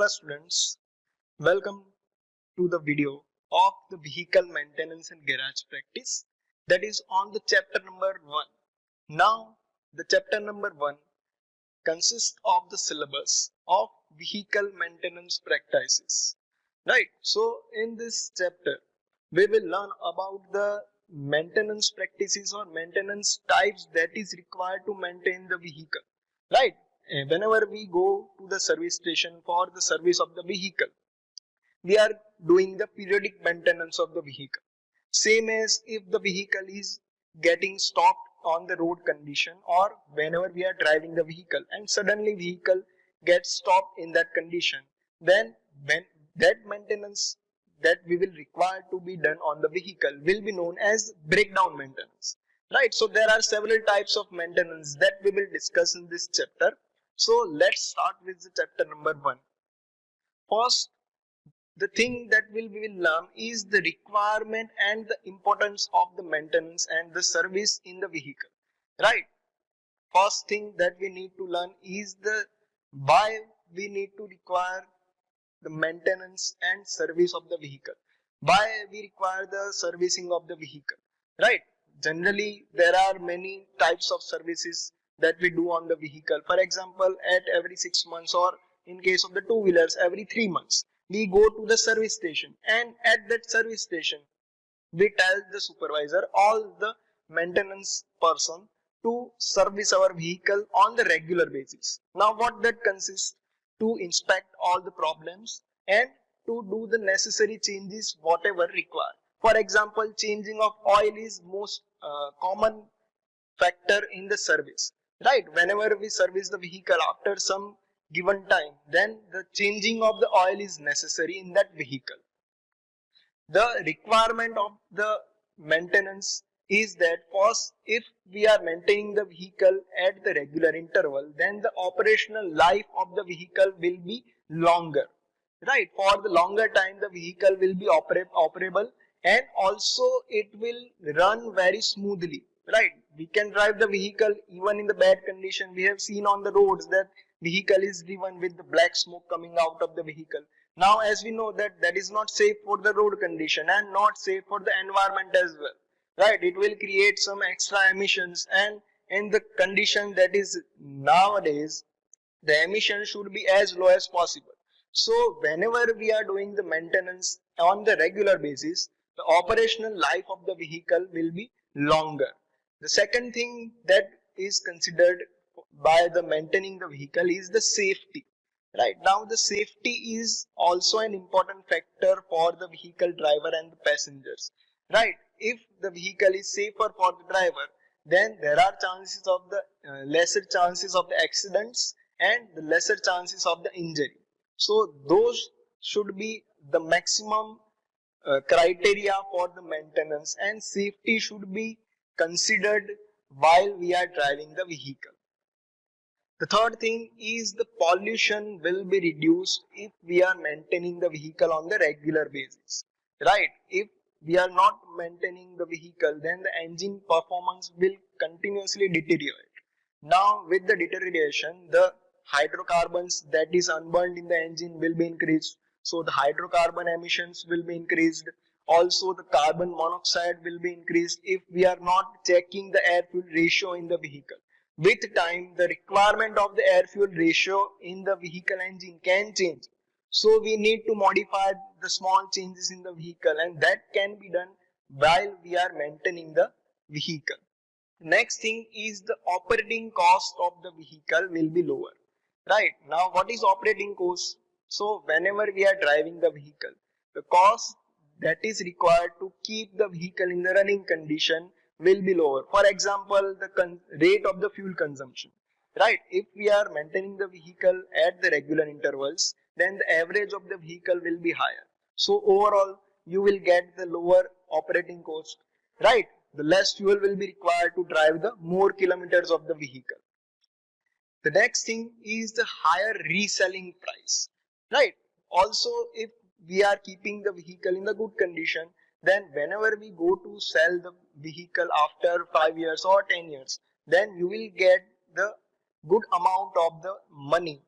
Hello students, welcome to the video of the vehicle maintenance and garage practice, that is on the chapter number 1. Now the chapter number 1 consists of the syllabus of vehicle maintenance practices. Right, so in this chapter we will learn about the maintenance practices or maintenance types that is required to maintain the vehicle. Right, whenever we go to the service station for the service of the vehicle, we are doing the periodic maintenance of the vehicle. Same as if the vehicle is getting stopped on the road condition, or whenever we are driving the vehicle and suddenly vehicle gets stopped in that condition, then when that maintenance that we will require to be done on the vehicle will be known as breakdown maintenance. Right, so there are several types of maintenance that we will discuss in this chapter. So let's start with the chapter number 1. First, the thing that we will learn is the requirement and the importance of the maintenance and the service in the vehicle. Right, first thing that we need to learn is the why we need to require the maintenance and service of the vehicle, why we require the servicing of the vehicle. Right, generally there are many types of services that we do on the vehicle. For example, at every 6 months, or in case of the two wheelers every 3 months, we go to the service station, and at that service station we tell the supervisor, all the maintenance person, to service our vehicle on the regular basis. Now what that consists, to inspect all the problems and to do the necessary changes whatever required. For example, changing of oil is most common factor in the service. Right, whenever we service the vehicle after some given time, then the changing of the oil is necessary in that vehicle. The requirement of the maintenance is that first, if we are maintaining the vehicle at the regular interval, then the operational life of the vehicle will be longer. Right, for the longer time the vehicle will be operable, and also it will run very smoothly. Right, we can drive the vehicle even in the bad condition. We have seen on the roads that vehicle is driven with the black smoke coming out of the vehicle. Now as we know that that is not safe for the road condition and not safe for the environment as well. Right, it will create some extra emissions, and in the condition that is nowadays, the emission should be as low as possible. So whenever we are doing the maintenance on the regular basis, the operational life of the vehicle will be longer. The second thing that is considered by the maintaining the vehicle is the safety. Right, now the safety is also an important factor for the vehicle driver and the passengers. Right, if the vehicle is safer for the driver, then there are chances of the lesser chances of the accidents and the lesser chances of the injury. So those should be the maximum criteria for the maintenance, and safety should be considered while we are driving the vehicle. The third thing is the pollution will be reduced if we are maintaining the vehicle on the regular basis. Right, if we are not maintaining the vehicle, then the engine performance will continuously deteriorate. Now with the deterioration, the hydrocarbons that is unburned in the engine will be increased, so the hydrocarbon emissions will be increased. Also the carbon monoxide will be increased if we are not checking the air fuel ratio in the vehicle. With time, the requirement of the air fuel ratio in the vehicle engine can change. So we need to modify the small changes in the vehicle, and that can be done while we are maintaining the vehicle. Next thing is the operating cost of the vehicle will be lower. Right, now what is operating cost? So whenever we are driving the vehicle, the cost that is required to keep the vehicle in the running condition will be lower. For example, the rate of the fuel consumption. Right, if we are maintaining the vehicle at the regular intervals, then the average of the vehicle will be higher. So overall you will get the lower operating cost. Right, the less fuel will be required to drive the more kilometers of the vehicle. The next thing is the higher reselling price. Right, also if we are keeping the vehicle in the good condition, then whenever we go to sell the vehicle after 5 years or 10 years, then you will get the good amount of the money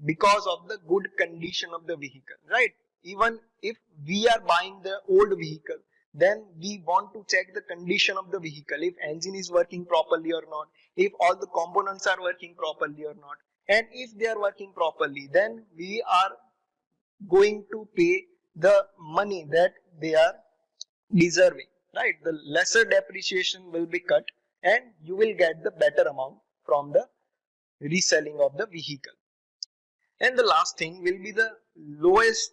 because of the good condition of the vehicle, right? Even if we are buying the old vehicle, then we want to check the condition of the vehicle, if engine is working properly or not, if all the components are working properly or not. And if they are working properly, then we are going to pay the money that they are deserving, right? The lesser depreciation will be cut and you will get the better amount from the reselling of the vehicle. And the last thing will be the lowest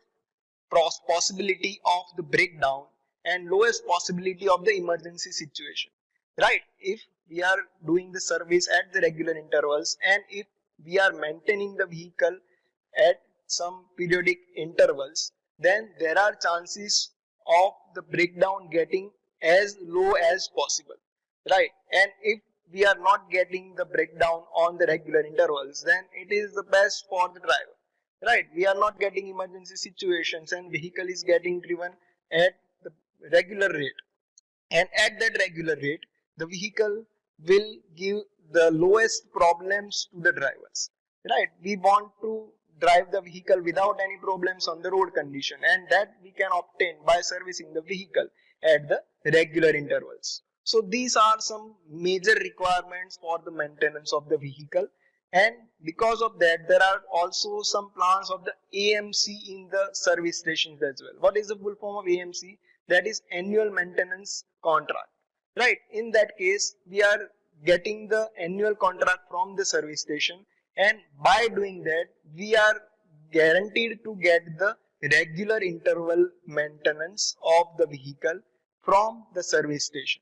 possibility of the breakdown and lowest possibility of the emergency situation, right? If we are doing the service at the regular intervals and if we are maintaining the vehicle at some periodic intervals, then there are chances of the breakdown getting as low as possible, right? And if we are not getting the breakdown on the regular intervals, then it is the best for the driver, right? We are not getting emergency situations and vehicle is getting driven at the regular rate, and at that regular rate the vehicle will give the lowest problems to the drivers, right? We want to drive the vehicle without any problems on the road condition, and that we can obtain by servicing the vehicle at the regular intervals. So these are some major requirements for the maintenance of the vehicle, and because of that there are also some plans of the AMC in the service stations as well. What is the full form of AMC? That is annual maintenance contract, right? In that case we are getting the annual contract from the service station, and by doing that we are guaranteed to get the regular interval maintenance of the vehicle from the service station,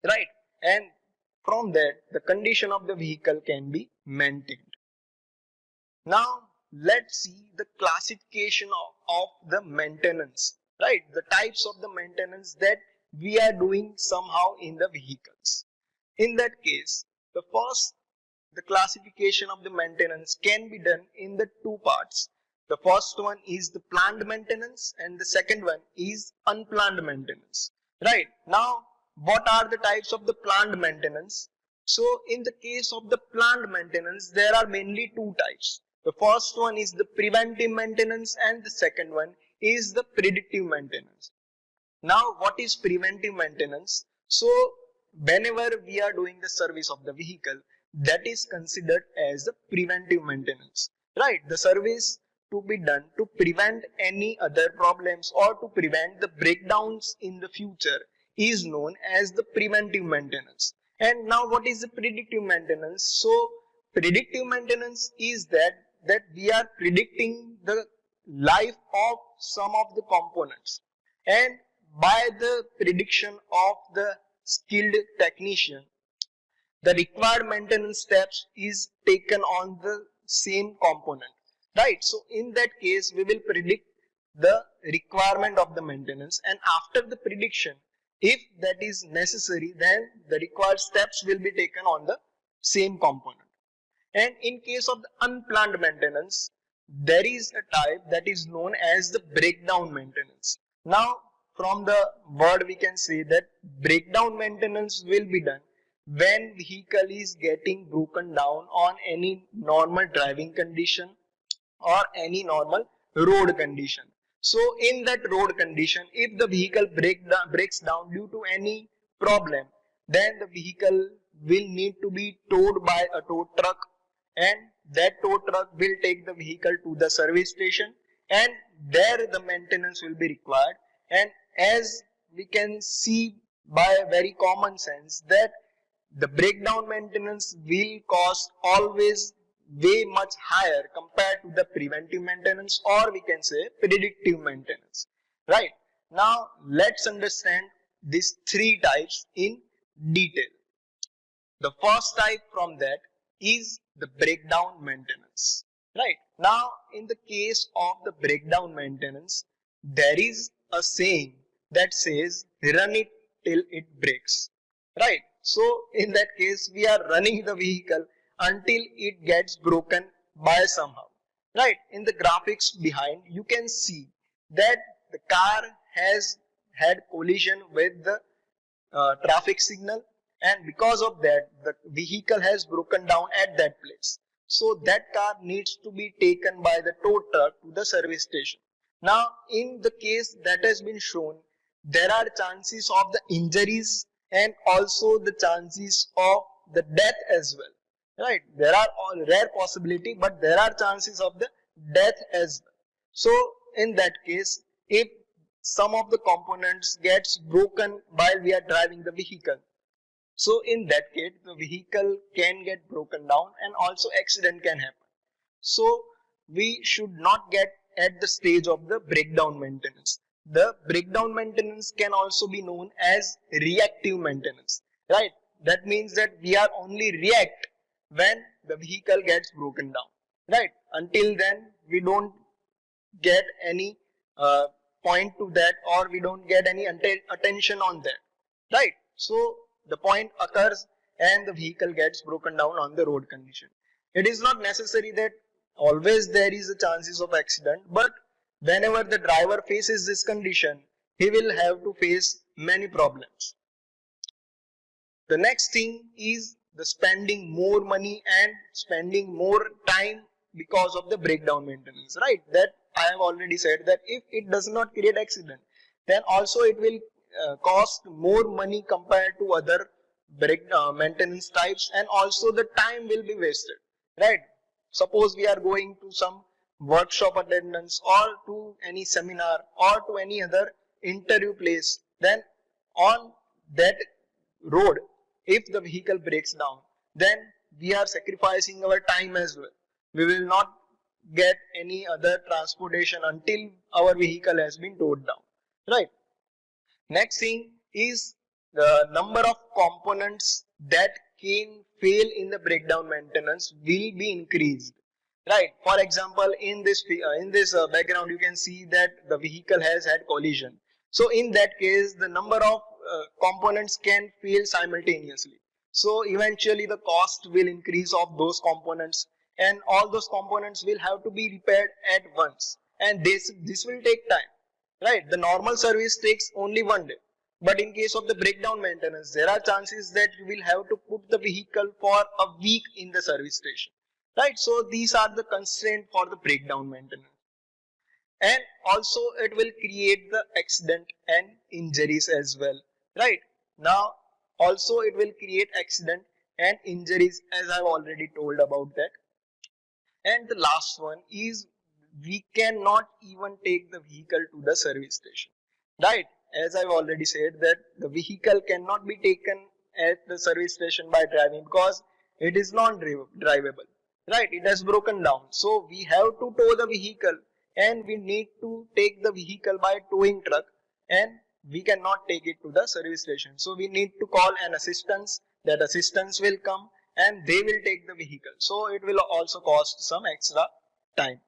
right? And from that the condition of the vehicle can be maintained. Now let's see the classification of the maintenance, right? The types of the maintenance that we are doing somehow in the vehicles. In that case, the classification of the maintenance can be done in the two parts. The first one is the planned maintenance and the second one is unplanned maintenance, right? Now what are the types of the planned maintenance? So in the case of the planned maintenance there are mainly two types. The first one is the preventive maintenance and the second one is the predictive maintenance. Now what is preventive maintenance? So whenever we are doing the service of the vehicle, that is considered as the preventive maintenance, right? The service to be done to prevent any other problems or to prevent the breakdowns in the future is known as the preventive maintenance. And now what is the predictive maintenance? So predictive maintenance is that we are predicting the life of some of the components, and by the prediction of the skilled technician, the required maintenance steps is taken on the same component, right? So in that case we will predict the requirement of the maintenance, and after the prediction, if that is necessary, then the required steps will be taken on the same component. And in case of the unplanned maintenance, there is a type that is known as the breakdown maintenance. Now from the word we can say that breakdown maintenance will be done when vehicle is getting broken down on any normal driving condition or any normal road condition. So in that road condition, if the vehicle breaks down due to any problem, then the vehicle will need to be towed by a tow truck, and that tow truck will take the vehicle to the service station, and there the maintenance will be required. And as we can see by very common sense that the breakdown maintenance will cost always way much higher compared to the preventive maintenance, or we can say predictive maintenance, right? Now let's understand these three types in detail. The first type from that is the breakdown maintenance, right? Now in the case of the breakdown maintenance, there is a saying that says run it till it breaks, right? So in that case we are running the vehicle until it gets broken by somehow, right? In the graphics behind you can see that the car has had collision with the traffic signal, and because of that the vehicle has broken down at that place. So that car needs to be taken by the tow truck to the service station. Now in the case that has been shown, there are chances of the injuries and also the chances of the death as well. Right? There are all rare possibility, but there are chances of the death as well. So in that case, if some of the components gets broken while we are driving the vehicle, so in that case, the vehicle can get broken down and also accident can happen. So we should not get at the stage of the breakdown maintenance. The breakdown maintenance can also be known as reactive maintenance, right? That means that we are only react when the vehicle gets broken down, right? Until then, we don't get any uh, point to that, or we don't get any attention on that, right? So the point occurs and the vehicle gets broken down on the road condition. It is not necessary that always there is a chances of accident, but whenever the driver faces this condition, he will have to face many problems. The next thing is the spending more money and spending more time because of the breakdown maintenance, right? That I have already said that if it does not create accident, then also it will cost more money compared to other maintenance types, and also the time will be wasted, right? Suppose we are going to some workshop attendance or to any seminar or to any other interview place, then on that road, if the vehicle breaks down, then we are sacrificing our time as well. We will not get any other transportation until our vehicle has been towed down, right? Next thing is the number of components that can fail in the breakdown maintenance will be increased, right? For example, in this background, you can see that the vehicle has had collision. So in that case, the number of components can fail simultaneously. So eventually, the cost will increase of those components, and all those components will have to be repaired at once, and this will take time, right? The normal service takes only 1 day, but in case of the breakdown maintenance, there are chances that you will have to put the vehicle for a week in the service station, right? So these are the constraints for the breakdown maintenance. And also it will create the accident and injuries as well, right? Now also it will create accident and injuries, as I've already told about that. And the last one is, we cannot even take the vehicle to the service station, right? As I've already said that the vehicle cannot be taken at the service station by driving, because it is not drivable, right? It has broken down. So we have to tow the vehicle, and we need to take the vehicle by towing truck, and we cannot take it to the service station. So we need to call an assistance. That assistance will come and they will take the vehicle. So it will also cost some extra time.